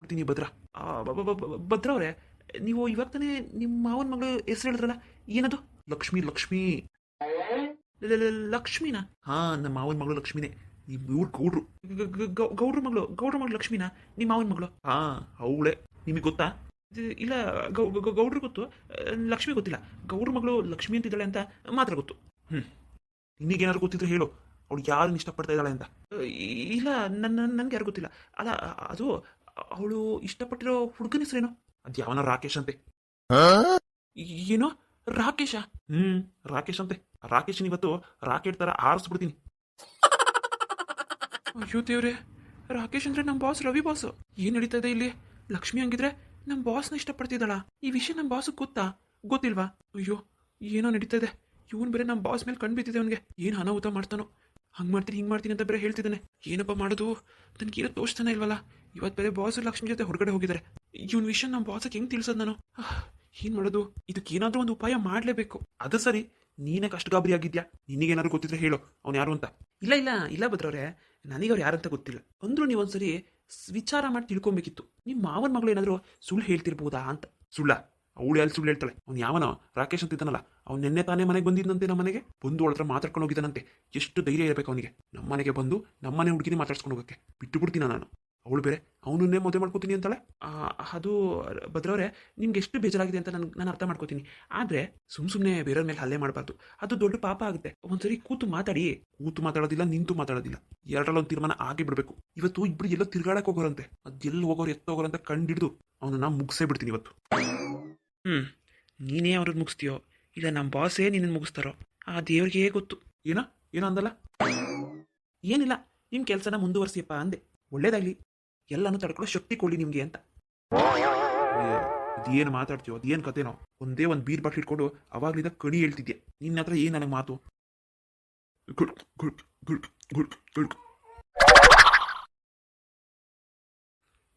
ಬಿಡ್ತೀನಿ ಭದ್ರ. ಭದ್ರ ಅವರೇ, ನೀವು ಇವಾಗ ತಾನೇ ನಿಮ್ಮ ಮಾವನ ಮಗಳು ಹೆಸರು ಹೇಳಿದ್ರಲ್ಲ, ಏನದು? ಲಕ್ಷ್ಮಿ ಲಕ್ಷ್ಮಿ ಲಕ್ಷ್ಮಿನಾ? ಹಾ, ನಮ್ಮ ಮಾವನ ಮಗಳು ಲಕ್ಷ್ಮಿನೇ. ಇವ್ರು ಗೌಡ್ರು, ಗೌಡ್ರ ಮಗಳು ಲಕ್ಷ್ಮಿನಾ ನಿಮ್ಮ ಮಾವನ ಮಗಳು? ಹಾ, ಅವಳೆ. ನಿಮಗೆ ಗೊತ್ತಾ? ಇಲ್ಲ, ಗೌಡ್ರು ಗೊತ್ತು, ಲಕ್ಷ್ಮಿ ಗೊತ್ತಿಲ್ಲ. ಗೌಡ್ರ ಮಗಳು ಲಕ್ಷ್ಮಿ ಅಂತಿದ್ದಾಳೆ ಅಂತ ಮಾತ್ರ ಗೊತ್ತು. ನಿನಗೇನಾದ್ರು ಗೊತ್ತಿದ್ರೆ ಹೇಳು, ಅವಳು ಯಾರನ್ನ ಇಷ್ಟಪಡ್ತಾ ಇದ್ದಾಳೆ ಅಂತ. ಇಲ್ಲ, ನನ್ಗೆ ಯಾರು ಗೊತ್ತಿಲ್ಲ. ಅಲ್ಲ, ಅದು ಅವಳು ಇಷ್ಟಪಟ್ಟಿರೋ ಹುಡುಗನ ಹೆಸರೇನು? ಅದು ಯಾವನ ರಾಕೇಶ್ ಅಂತೆ. ಏನೋ ರಾಕೇಶ? ರಾಕೇಶ್ ಅಂತೆ. ರಾಕೇಶನ್ ಇವತ್ತು ರಾಕೆಟ್ ತರ ಆರಿಸ್ಬಿಡ್ತೀನಿ. ಅಯ್ಯೋ ದೇವ್ರೆ, ರಾಕೇಶ್ ಅಂದ್ರೆ ನಮ್ಮ ಬಾಸ್ ರವಿ ಬಾಸ್. ಏನ್ ನಡೀತಾ ಇದೆ ಇಲ್ಲಿ? ಲಕ್ಷ್ಮಿ ಹಂಗಿದ್ರೆ ನಮ್ಮ ಬಾಸ್ನ ಇಷ್ಟಪಡ್ತಿದ್ದಾಳ? ಈ ವಿಷಯ ನಮ್ಮ ಬಾಸ್ ಗೊತ್ತಾ? ಗೊತ್ತಿಲ್ವಾ? ಅಯ್ಯೋ, ಏನೋ ನಡೀತಾ ಇದೆ. ಇವನ್ ಬೇರೆ ನಮ್ಮ ಬಾಸ್ ಮೇಲೆ ಕಣ್ ಬಿದ್ದಿದೆ. ಅವನಿಗೆ ಏನ್ ಅನಾಹುತ ಮಾಡ್ತಾನೋ. ಹಂಗೆ ಮಾಡ್ತೀನಿ ಹಿಂಗೆ ಮಾಡ್ತೀನಿ ಅಂತ ಬೇರೆ ಹೇಳ್ತಿದ್ದಾನೆ. ಏನಪ್ಪ ಮಾಡೋದು? ನನಗೇನೋ ತೋರಿಸ್ತಾನೆ ಇಲ್ವಲ್ಲ. ಇವತ್ತು ಬೇರೆ ಬಾಸ್ ಲಕ್ಷ್ಮಿ ಜೊತೆ ಹೊರಗಡೆ ಹೋಗಿದ್ದಾರೆ. ಇವನ್ ವಿಷಯ ನಮ್ಮ ಬಾಸಕ್ಕೆ ಹೆಂಗೆ ತಿಳಿಸೋದು ನಾನು? ಏನ್ ಮಾಡೋದು? ಇದಕ್ಕೇನಾದ್ರೂ ಒಂದು ಉಪಾಯ ಮಾಡಲೇಬೇಕು. ಅದು ಸರಿ, ನೀನೇ ಕಷ್ಟ ಗಾಬರಿ ಆಗಿದ್ಯಾ? ನಿನಗೇನಾದ್ರು ಗೊತ್ತಿದ್ರೆ ಹೇಳು, ಅವ್ನು ಯಾರು ಅಂತ. ಇಲ್ಲ ಇಲ್ಲ ಇಲ್ಲ ಭದ್ರವ್ರೆ, ನನಗೆ ಅವ್ರು ಯಾರಂತ ಗೊತ್ತಿಲ್ಲ. ಅಂದ್ರೂ ನೀವೊಂದ್ಸರಿ ವಿಚಾರ ಮಾಡಿ ತಿಳ್ಕೊಬೇಕಿತ್ತು. ನಿಮ್ಮ ಮಾವನ ಮಗಳು ಏನಾದರೂ ಸುಳ್ಳು ಹೇಳ್ತಿರ್ಬೋದಾ ಅಂತ. ಸುಳ್ಳ? ಅವಳು ಯಾರು ಸುಳ್ಳು ಹೇಳ್ತಾಳೆ? ಅವ್ನು ಯಾವನೋ ರಾಕೇಶ್ ಅಂತ ಇದ್ದಾನಲ್ಲ, ಅವ್ನು ನಿನ್ನೆ ತಾನೇ ಮನೆಗೆ ಬಂದಿದ್ದಂತೆ. ನಮ್ಮ ಮನೆಗೆ ಬಂದು ಅವಳ ಹತ್ರ ಮಾತಾಡ್ಕೊಂಡು ಹೋಗಿದ್ದಾನಂತೆ. ಎಷ್ಟು ಧೈರ್ಯ ಇರಬೇಕು ಅವನಿಗೆ ನಮ್ಮ ಮನೆಗೆ ಬಂದು ನಮ್ಮನೆ ಹುಡುಗಿನೇ ಮಾತಾಡ್ಸ್ಕೊಂಡು ಹೋಗೋಕ್ಕೆ. ಬಿಟ್ಟು ಬಿಡ್ತೀನ ನಾನು. ಅವಳು ಬೇರೆ ಅವನನ್ನೇ ಮದುವೆ ಮಾಡ್ಕೋತೀನಿ ಅಂತಾಳೆ. ಅದು ಭದ್ರವ್ರೆ, ನಿಮ್ಗೆ ಎಷ್ಟು ಬೇಜಾರಾಗಿದೆ ಅಂತ ನಾನು ಅರ್ಥ ಮಾಡ್ಕೋತೀನಿ. ಆದರೆ ಸುಮ್ಮನೆ ಬೇರೆಯವ್ರ ಮೇಲೆ ಹಲ್ಲೆ ಮಾಡಬಾರ್ದು. ಅದು ದೊಡ್ಡ ಪಾಪ ಆಗುತ್ತೆ. ಒಂದ್ಸರಿ ಕೂತು ಮಾತಾಡೋದಿಲ್ಲ, ನಿಂತು ಮಾತಾಡೋದಿಲ್ಲ. ಎರಡರಲ್ಲೊಂದು ತೀರ್ಮಾನ ಆಗಿ ಬಿಡಬೇಕು. ಇವತ್ತು ಇಬ್ಬರು ಎಲ್ಲೋ ತಿರ್ಗಾಡಕ್ಕೆ ಹೋಗೋರಂತೆ. ಅದೆಲ್ಲಿ ಹೋಗೋರು ಎತ್ತೋಗೋರಂತ ಕಂಡಿಡ್ದು ಅವನನ್ನ ಮುಗಿಸೇ ಬಿಡ್ತೀನಿ ಇವತ್ತು. ನೀನೇ ಅವ್ರನ್ನ ಮುಗಿಸ್ತೀಯೋ ಇಲ್ಲ ನಮ್ಮ ಬಾಸೇ ನಿನ್ನನ್ನು ಮುಗಿಸ್ತಾರೋ ಆ ದೇವ್ರಿಗೆ ಗೊತ್ತು. ಏನೋ ಅಂದಲ್ಲ? ಏನಿಲ್ಲ, ನಿಮ್ಮ ಕೆಲಸನ ಮುಂದುವರಿಸಿಯಪ್ಪ ಅಂದೆ. ಒಳ್ಳೇದಾಗ್ಲಿ, ಎಲ್ಲನೂ ತಡ್ಕೊಳ್ಳೋ ಶಕ್ತಿ ಕೊಡಿ ನಿಮಗೆ ಅಂತ. ಅದೇನು ಮಾತಾಡ್ತೀಯೋ, ಅದೇನು ಕತೆನೋ? ಒಂದೇ ಒಂದು ಬೀರ್ ಬಾಟ್ಲಿ ಇಟ್ಕೊಂಡು ಅವಾಗ್ಲಿಂದ ಕಣಿ ಹೇಳ್ತಿದ್ಯಾ. ನಿನ್ನ ಹತ್ರ ಏನು ನನಗೆ ಮಾತು?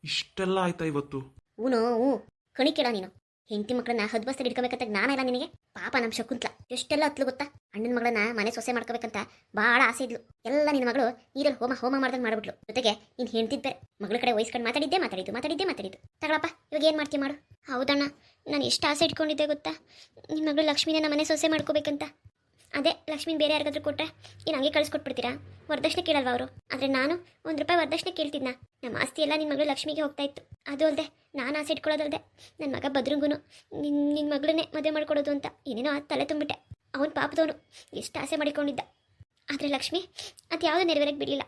ಇಷ್ಟೆಲ್ಲ ಆಯ್ತಾ ಇವತ್ತು? ಕಣಿ ಕೇಳ ನೀನು. ಹೆಂಡತಿ ಮಕ್ಕಳನ್ನ ಹದ್ಬಸ್ತಾಗಿ ಇಟ್ಕೋಬೇಕಂತ ಜ್ಞಾನ ಇಲ್ಲ ನಿನಗೆ. ಪಾಪ ನಮ್ಮ ಶಕುಂತ್ಲ ಎಷ್ಟೆಲ್ಲ ಹತ್ಲು ಗೊತ್ತಾ? ಅಣ್ಣನ ಮಗಳನ್ನ ಮನೆ ಸೊಸೆ ಮಾಡ್ಕೋಬೇಕಂತ ಭಾಳ ಆಸೆ ಇದ್ಲು. ಎಲ್ಲ ನಿನ್ನ ಮಗಳು ನೀರಲ್ಲಿ ಹೋಮ ಮಾಡ್ದಂಗೆ ಮಾಡ್ಬಿಟ್ಲು. ಜೊತೆಗೆ ನೀನು ಹೆಂಡ್ತಿದ್ ಬೇರೆ. ಮಗಳ ಕಡೆ ವಹಿಸ್ಕೊಂಡು ಮಾತಾಡಿದ್ದು. ತಗೊಳಪ್ಪ, ಇವಾಗ ಏನು ಮಾಡ್ತೀಯ ಮಾಡು. ಹೌದಣ್ಣ, ನಾನು ಎಷ್ಟು ಆಸೆ ಇಟ್ಕೊಂಡಿದ್ದೆ ಗೊತ್ತಾ? ನಿಮ್ಮ ಮಗಳು ಲಕ್ಷ್ಮಿನ ಮನೆ ಸೊಸೆ ಮಾಡ್ಕೋಬೇಕಂತ. ಅದೇ ಲಕ್ಷ್ಮಿನ ಬೇರೆ ಯಾರಿಗಾದ್ರೂ ಕೊಟ್ಟರೆ ನೀನು ಹಂಗೆ ಕಳಿಸ್ಕೊಟ್ಬಿಡ್ತೀರಾ? ವರದಕ್ಷಿಣೆ ಕೇಳಲ್ವ ಅವರು? ಆದರೆ ನಾನು ₹1 ವರದಕ್ಷಿಣೆ ಕೇಳ್ತಿದ್ನ. ನಮ್ಮ ಆಸ್ತಿ ಎಲ್ಲ ನಿನ್ನ ಮಗಳು ಲಕ್ಷ್ಮಿಗೆ ಹೋಗ್ತಾ ಇತ್ತು. ಅದು ಅಲ್ಲದೆ ನಾನು ಆಸೆ ಇಟ್ಕೊಳ್ಳೋದಲ್ಲದೆ ನನ್ನ ಮಗ ಭದ್ರಂಗೂ ನಿನ್ನ ಮಗಳನ್ನೇ ಮದುವೆ ಮಾಡ್ಕೊಡೋದು ಅಂತ ಏನೇನೋ ತಲೆ ತುಂಬಿಟ್ಟೆ. ಅವನು ಪಾಪದವನು ಎಷ್ಟು ಆಸೆ ಮಾಡಿಕೊಂಡಿದ್ದ. ಆದರೆ ಲಕ್ಷ್ಮಿ ಅದು ಯಾವುದೋ ನೆರವೇರಕ್ಕೆ ಬಿಡಲಿಲ್ಲ.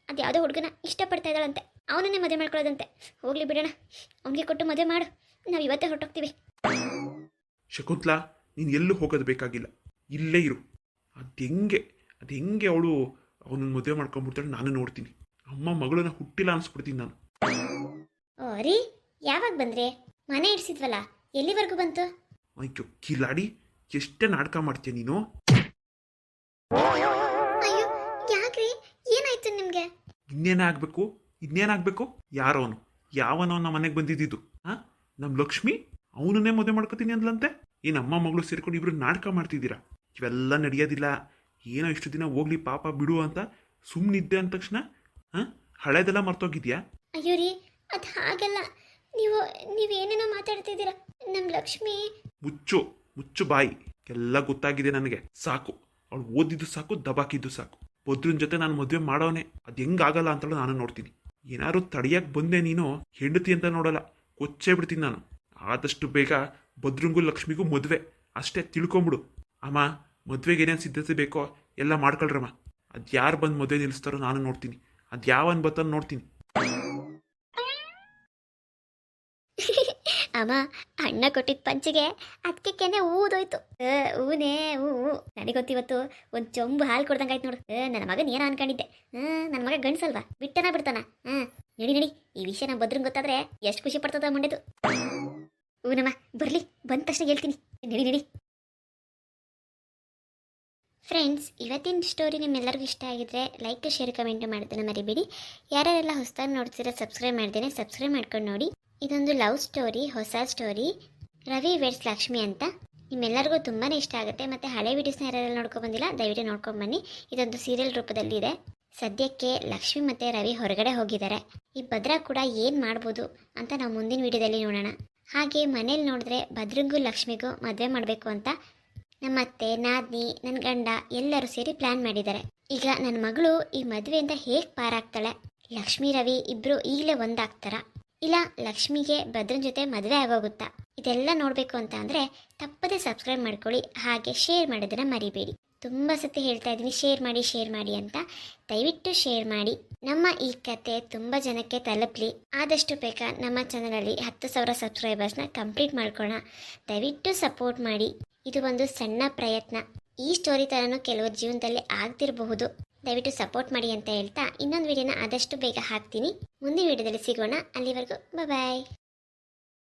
ಅದು ಯಾವುದೋ ಹುಡುಗನ ಇಷ್ಟಪಡ್ತಾ ಇದ್ದಾಳಂತೆ. ಅವನನ್ನೇ ಮದುವೆ ಮಾಡ್ಕೊಳ್ಳೋದಂತೆ. ಹೋಗ್ಲಿ ಬಿಡೋಣ, ಅವನಿಗೆ ಕೊಟ್ಟು ಮದುವೆ ಮಾಡು. ನಾವು ಇವತ್ತೇ ಹೊರಟೋಗ್ತೀವಿ. ಶಕುಂತ್ಲಾ, ನೀನು ಎಲ್ಲೂ ಹೋಗೋದು ಬೇಕಾಗಿಲ್ಲ, ಇಲ್ಲೇ ಇರು. ಅದು ಹೆಂಗೆ ಅವನನ್ನು ಮದುವೆ ಮಾಡ್ಕೊಂಡ್ಬಿಡ್ತಾಳೆ ನಾನು ನೋಡ್ತೀನಿ. ಅಮ್ಮ ಮಗಳನ್ನ ಹುಟ್ಟಿಲ್ಲ ಅನ್ಸ್ಬಿಡ್ತೀನಿ ನಾನು. ರೀ, ಯಾವಾಗ ಬಂದ್ರೆ? ಮನೆ ಇಡ್ಸಿದ್ವಲ್ಲ, ಎಲ್ಲಿವರೆಗೂ ಬಂತು? ಅಯ್ಯೋ ಕಿಲಾಡಿ, ಎಷ್ಟೇ ನಾಟಕ ಮಾಡ್ತೀಯ ನೀನು? ಅಯ್ಯೋ, ಯಾಕ್ರಿ, ಏನಾಯ್ತು ನಿಮ್ಗೆ? ಇನ್ನೇನಾಗ್ಬೇಕು? ಯಾವನೋ ನಮ್ಮ ಮನೆಗೆ ಬಂದಿದ್ದು? ನಮ್ಮ ಲಕ್ಷ್ಮಿ ಅವನನ್ನೇ ಮದುವೆ ಮಾಡ್ಕೋತೀನಿ ಅಂದ್ಲಂತೆ. ಏನು ಅಮ್ಮ ಮಗಳು ಸೇರ್ಕೊಂಡು ಇಬ್ರು ನಾಟಕ ಮಾಡ್ತಿದ್ದೀರಾ? ಇವೆಲ್ಲ ನಡೆಯೋದಿಲ್ಲ. ಏನೋ ಇಷ್ಟು ದಿನ ಹೋಗ್ಲಿ ಪಾಪ ಬಿಡು ಅಂತ ಸುಮ್ಮನಿದ್ದೆ ಅಂದ ತಕ್ಷಣ ಹಳೇದೆಲ್ಲ ಮರ್ತೋಗಿದ್ಯಾ? ಅಯ್ಯೋ ರೀ, ಅದು ಹಾಗಲ್ಲ. ನೀವೇನೇನೋ ಮಾತಾಡ್ತಿದ್ದೀರಾ. ನಮ್ಮ ಲಕ್ಷ್ಮಿ. ಮುಚ್ಚು ಬಾಯಿ. ಎಲ್ಲ ಗೊತ್ತಾಗಿದೆ ನನಗೆ. ಸಾಕು, ಅವಳು ಓದಿದ್ದು ಸಾಕು, ದಬಾಕಿದ್ದು ಸಾಕು. ಭದ್ರನ್ ಜೊತೆ ನಾನು ಮದುವೆ ಮಾಡೋನೆ. ಅದು ಹೆಂಗಾಗಲ್ಲ ಅಂತಲೂ ನಾನು ನೋಡ್ತೀನಿ. ಏನಾದ್ರು ತಡಿಯಕ್ಕೆ ಬಂದೆ ನೀನು ಹೆಂಡತಿ ಅಂತ ನೋಡಲ್ಲ, ಕೊಚ್ಚೇ ಬಿಡ್ತೀನಿ ನಾನು. ಆದಷ್ಟು ಬೇಗ ಭದ್ರಂಗೂ ಲಕ್ಷ್ಮಿಗೂ ಮದುವೆ ಅಷ್ಟೇ, ತಿಳ್ಕೊಂಬಿಡು. ಅಮ್ಮ, ಮದುವೆಗೆ ಏನೇನು ಸಿದ್ಧತೆ ಬೇಕೋ ಎಲ್ಲ ಮಾಡ್ಕೊಳ್ರಮ್ಮ. ಅದು ಯಾರು ಬಂದು ಮದುವೆ ನಿಲ್ಲಿಸ್ತಾರೋ ನಾನು ನೋಡ್ತೀನಿ. ಅದು ಯಾವನ್ ಬರ್ತಾನೆ ನೋಡ್ತೀನಿ. ಅಮ್ಮ, ಅಣ್ಣ ಕೊಟ್ಟಿದ್ದ ಪಂಚಿಗೆ ಅದಕ್ಕೆ ಕೆನೆ ಊದೋಯ್ತು. ಹೂನೇ ಹೂ. ನನಗೊತ್ತಿವತ್ತು ಒಂದು ಚೊಂಬು ಹಾಲು ಕೊಡ್ದಂಗಾಯ್ತು ನೋಡು. ನನ್ನ ಮಗನ ಏನೋ ಅನ್ಕೊಂಡಿದ್ದೆ. ನನ್ನ ಮಗ ಗಂಡ್ಸಲ್ವಾ, ಬಿಡ್ತಾನ. ನಡಿ, ಈ ವಿಷಯ ನಮ್ಮ ಭದ್ರಂಗೆ ಗೊತ್ತಾದ್ರೆ ಎಷ್ಟು ಖುಷಿ ಪಡ್ತದ ಮುಂಡೆದು. ಹೂನಮ್ಮ, ಬರ್ಲಿ, ಬಂದ ತಕ್ಷಣ ಹೇಳ್ತೀನಿ. ನಡಿ. ಫ್ರೆಂಡ್ಸ್, ಇವತ್ತಿನ ಸ್ಟೋರಿ ನಿಮ್ಮೆಲ್ಲರಿಗೂ ಇಷ್ಟ ಆಗಿದ್ರೆ ಲೈಕ್, ಶೇರ್, ಕಮೆಂಟ್ ಮಾಡೋದನ್ನು ಮರಿಬೇಡಿ. ಯಾರೆಲ್ಲ ಹೊಸದಾಗಿ ನೋಡ್ತೀರಾ ಸಬ್ಸ್ಕ್ರೈಬ್ ಮಾಡ್ಕೊಂಡು ನೋಡಿ. ಇದೊಂದು ಲವ್ ಸ್ಟೋರಿ, ಹೊಸ ಸ್ಟೋರಿ. ರವಿ ವೆಡ್ಸ್ ಲಕ್ಷ್ಮಿ ಅಂತ. ನಿಮ್ಮೆಲ್ಲರಿಗೂ ತುಂಬಾ ಇಷ್ಟ ಆಗುತ್ತೆ. ಮತ್ತು ಹಳೆ ವೀಡಿಯೋಸ್ನ ಯಾರೆಲ್ಲ ನೋಡ್ಕೊಂಡು ಬಂದಿಲ್ಲ, ದಯವಿಟ್ಟು ನೋಡ್ಕೊಂಡು ಬನ್ನಿ. ಇದೊಂದು ಸೀರಿಯಲ್ ರೂಪದಲ್ಲಿ ಇದೆ. ಸದ್ಯಕ್ಕೆ ಲಕ್ಷ್ಮಿ ಮತ್ತು ರವಿ ಹೊರಗಡೆ ಹೋಗಿದ್ದಾರೆ. ಈ ಭದ್ರ ಕೂಡ ಏನು ಮಾಡ್ಬೋದು ಅಂತ ನಾವು ಮುಂದಿನ ವಿಡಿಯೋದಲ್ಲಿ ನೋಡೋಣ. ಹಾಗೆ ಮನೇಲಿ ನೋಡಿದ್ರೆ ಭದ್ರಂಗೂ ಲಕ್ಷ್ಮಿಗೂ ಮದುವೆ ಮಾಡಬೇಕು ಅಂತ ನಮ್ಮ ಅತ್ತೆ, ನಾದ್ನಿ, ನನ್ನ ಗಂಡ ಎಲ್ಲರೂ ಸೇರಿ ಪ್ಲ್ಯಾನ್ ಮಾಡಿದ್ದಾರೆ. ಈಗ ನನ್ನ ಮಗಳು ಈ ಮದುವೆಯಿಂದ ಹೇಗೆ ಪಾರಾಗ್ತಾಳೆ? ಲಕ್ಷ್ಮಿ ರವಿ ಇಬ್ಬರು ಈಗಲೇ ಒಂದಾಗ್ತಾರ, ಇಲ್ಲ ಲಕ್ಷ್ಮಿಗೆ ಭದ್ರನ್ ಜೊತೆ ಮದುವೆ ಆಗೋಗುತ್ತಾ? ಇದೆಲ್ಲ ನೋಡಬೇಕು ಅಂತ ಅಂದರೆ ತಪ್ಪದೇ ಸಬ್ಸ್ಕ್ರೈಬ್ ಮಾಡ್ಕೊಳ್ಳಿ. ಹಾಗೆ ಶೇರ್ ಮಾಡೋದನ್ನ ಮರಿಬೇಡಿ. ತುಂಬ ಸತಿ ಹೇಳ್ತಾ ಇದ್ದೀನಿ ಶೇರ್ ಮಾಡಿ ಅಂತ. ದಯವಿಟ್ಟು ಶೇರ್ ಮಾಡಿ. ನಮ್ಮ ಈ ಕತೆ ತುಂಬ ಜನಕ್ಕೆ ತಲುಪಲಿ. ಆದಷ್ಟು ಬೇಗ ನಮ್ಮ ಚಾನಲಲ್ಲಿ 10,000 ಸಬ್ಸ್ಕ್ರೈಬರ್ಸ್ನ ಕಂಪ್ಲೀಟ್ ಮಾಡ್ಕೊಳ್ಳೋಣ. ದಯವಿಟ್ಟು ಸಪೋರ್ಟ್ ಮಾಡಿ. ಇದು ಒಂದು ಸಣ್ಣ ಪ್ರಯತ್ನ. ಈ ಸ್ಟೋರಿ ಥರನೂ ಕೆಲವ್ರ ಜೀವನದಲ್ಲಿ ಆಗ್ತಿರಬಹುದು. ದಯವಿಟ್ಟು ಸಪೋರ್ಟ್ ಮಾಡಿ ಅಂತ ಹೇಳ್ತಾ ಇನ್ನೊಂದು ವಿಡಿಯೋನ ಆದಷ್ಟು ಬೇಗ ಹಾಕ್ತೀನಿ. ಮುಂದಿನ ವಿಡಿಯೋದಲ್ಲಿ ಸಿಗೋಣ. ಅಲ್ಲಿವರೆಗೂ ಬಾಯ್.